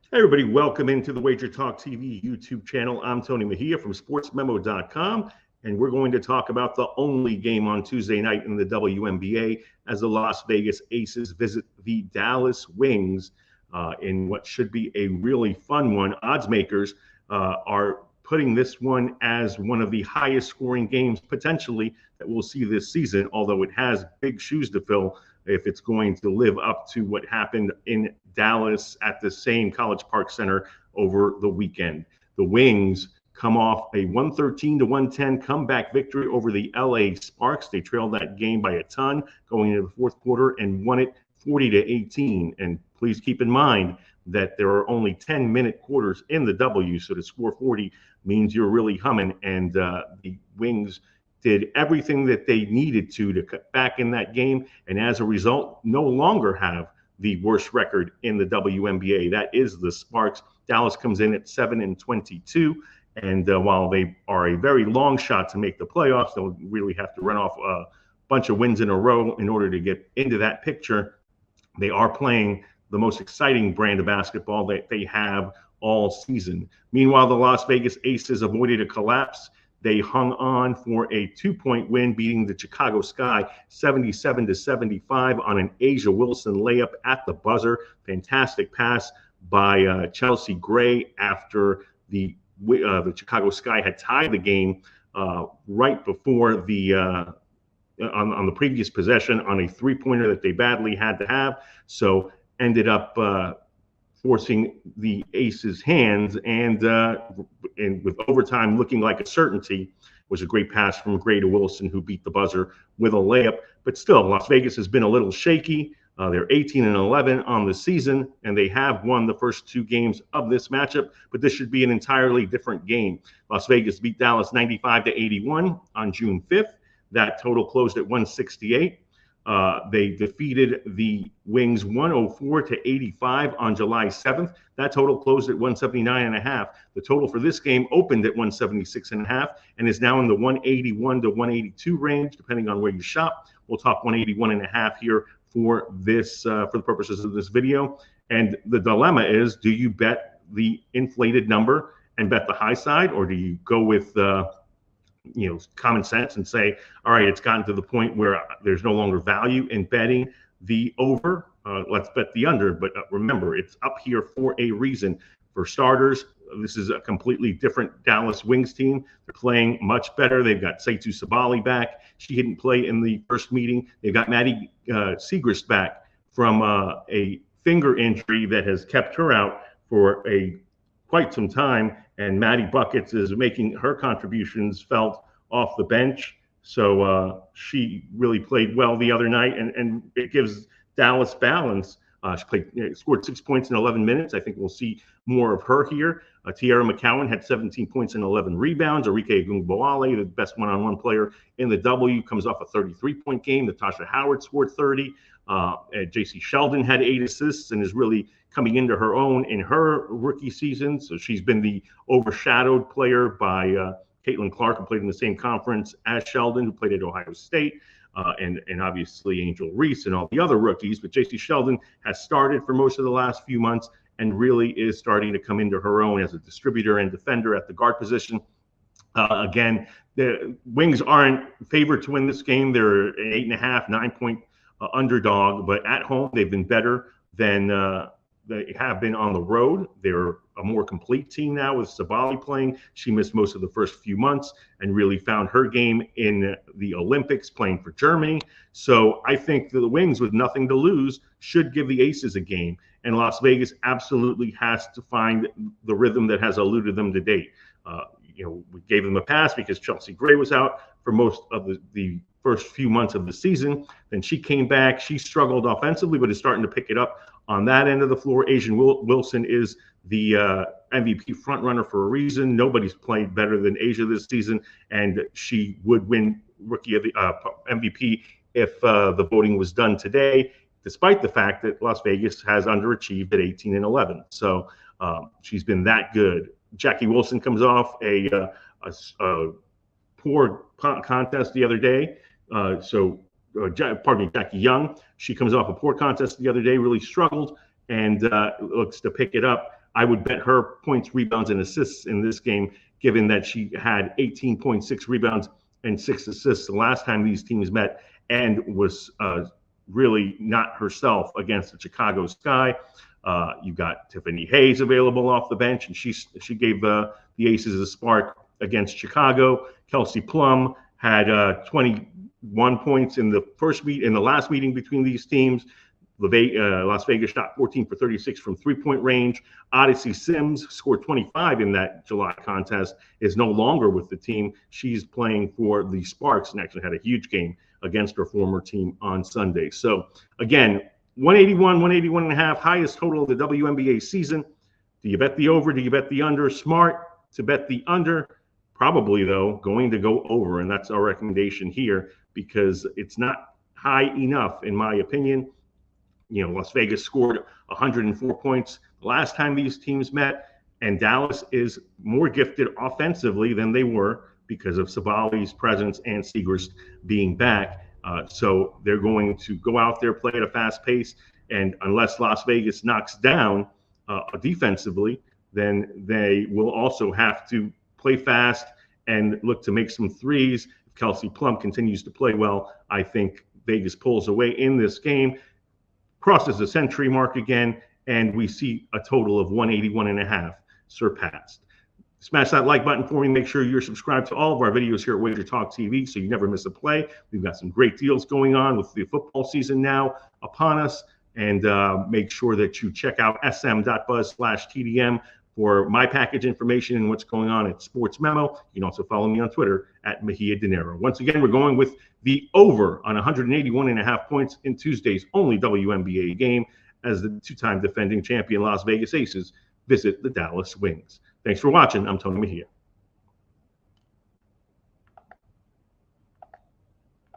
Hey everybody, welcome into the Wager Talk TV YouTube channel. I'm Tony Mejia from sportsmemo.com, and we're going to talk about the only game on Tuesday night in the WNBA as the Las Vegas Aces visit the Dallas Wings in what should be a really fun one. Odds makers are putting this one as one of the highest scoring games potentially that we'll see this season, although it has big shoes to fill if it's going to live up to what happened in Dallas at the same College Park Center over the weekend. The Wings come off a 113-110 comeback victory over the LA Sparks. They trailed that game by a ton going into the fourth quarter and won it 40-18. And please keep in mind that there are only 10-minute quarters in the W, so to score 40 means you're really humming. And the Wings did everything that they needed to cut back in that game, and as a result, no longer have the worst record in the WNBA. That is the Sparks. Dallas comes in at 7-22, and while they are a very long shot to make the playoffs, they'll really have to run off a bunch of wins in a row in order to get into that picture. They are playing the most exciting brand of basketball that they have all season. Meanwhile, the Las Vegas Aces avoided a collapse. They hung on for a 2-point win, beating the Chicago Sky 77-75 on an A'ja Wilson layup at the buzzer. Fantastic pass by Chelsea Gray after the Chicago Sky had tied the game right before the on the previous possession on a three-pointer that they badly had to have. So ended up forcing the Aces' hands, and with overtime looking like a certainty, was a great pass from Gray to Wilson, who beat the buzzer with a layup. But still, Las Vegas has been a little shaky. They're 18-11 on the season, and they have won the first two games of this matchup, but this should be an entirely different game. Las Vegas beat Dallas 95-81 on June 5th. That total closed at 168. They defeated the Wings 104-85 on July 7th. That total closed at 179.5. The total for this game opened at 176.5 and is now in the 181 to 182 range, depending on where you shop. We'll talk 181.5 here for this, for the purposes of this video. And the dilemma is, do you bet the inflated number and bet the high side, or do you go with common sense and say, all right, it's gotten to the point where there's no longer value in betting the over. Let's bet the under. But remember, it's up here for a reason. For starters, this is a completely different Dallas Wings team. They're playing much better. They've got Seitu Sabali back. She didn't play in the first meeting. They've got Maddie Siegrist back from a finger injury that has kept her out for quite some time, and Maddie Buckets is making her contributions felt off the bench. So she really played well the other night, and it gives Dallas balance. She scored 6 points in 11 minutes. I think we'll see more of her here. Tiara McCowan had 17 points and 11 rebounds. Arike Gungboale, the best one-on-one player in the W, comes off a 33-point game. Natasha Howard scored 30. JC Sheldon had 8 assists and is really coming into her own in her rookie season. So she's been the overshadowed player by Caitlin Clark, who played in the same conference as Sheldon, who played at Ohio State, and obviously Angel Reese and all the other rookies. But JC Sheldon has started for most of the last few months and really is starting to come into her own as a distributor and defender at the guard position. Again, the Wings aren't favored to win this game. They're an 8.5, 9-point underdog, but at home they've been better than they have been on the road. They're a more complete team now with Sabali playing. She missed most of the first few months and really found her game in the Olympics playing for Germany. So I think the Wings, with nothing to lose, should give the Aces a game. And Las Vegas absolutely has to find the rhythm that has eluded them to date. We gave them a pass because Chelsea Gray was out for most of the first few months of the season. Then she came back. She struggled offensively, but is starting to pick it up on that end of the floor. A'ja Wilson is the MVP frontrunner for a reason. Nobody's played better than A'ja this season, and she would win Rookie of the MVP if the voting was done today, despite the fact that Las Vegas has underachieved at 18-11. So she's been that good. Jackie Wilson comes off a poor contest the other day. Jackie Young, she comes off a poor contest the other day, really struggled, and looks to pick it up. I would bet her points, rebounds, and assists in this game, given that she had 18.6 rebounds and 6 assists the last time these teams met, and was really not herself against the Chicago Sky. You got Tiffany Hayes available off the bench, and she gave the Aces a spark against Chicago. Kelsey Plum had 21 points in the last meeting between these teams. Las Vegas shot 14 for 36 from three-point range. Odyssey Sims scored 25 in that July contest, is no longer with the team. She's playing for the Sparks and actually had a huge game against her former team on Sunday. So again, 181 and a half, highest total of the WNBA season. Do you bet the over? Do you bet the under? Smart to bet the under. Probably, though, going to go over, and that's our recommendation here because it's not high enough, in my opinion. Las Vegas scored 104 points the last time these teams met, and Dallas is more gifted offensively than they were because of Sabali's presence and Siegrist being back. So they're going to go out there, play at a fast pace, and unless Las Vegas knocks down defensively, then they will also have to play fast and look to make some threes. If Kelsey Plum continues to play well, I think Vegas pulls away in this game, crosses the century mark again, and we see a total of 181 and a half surpassed. Smash that like button for me. Make sure you're subscribed to all of our videos here at Wager Talk TV so you never miss a play. We've got some great deals going on with the football season now upon us. And make sure that you check out sm.buzz/TDM for my package information and what's going on at Sports Memo. You can also follow me on Twitter at Mejia Dinero. Once again, we're going with the over on 181 and a half points in Tuesday's only WNBA game as the two-time defending champion Las Vegas Aces visit the Dallas Wings. Thanks for watching. I'm Tony Mejia.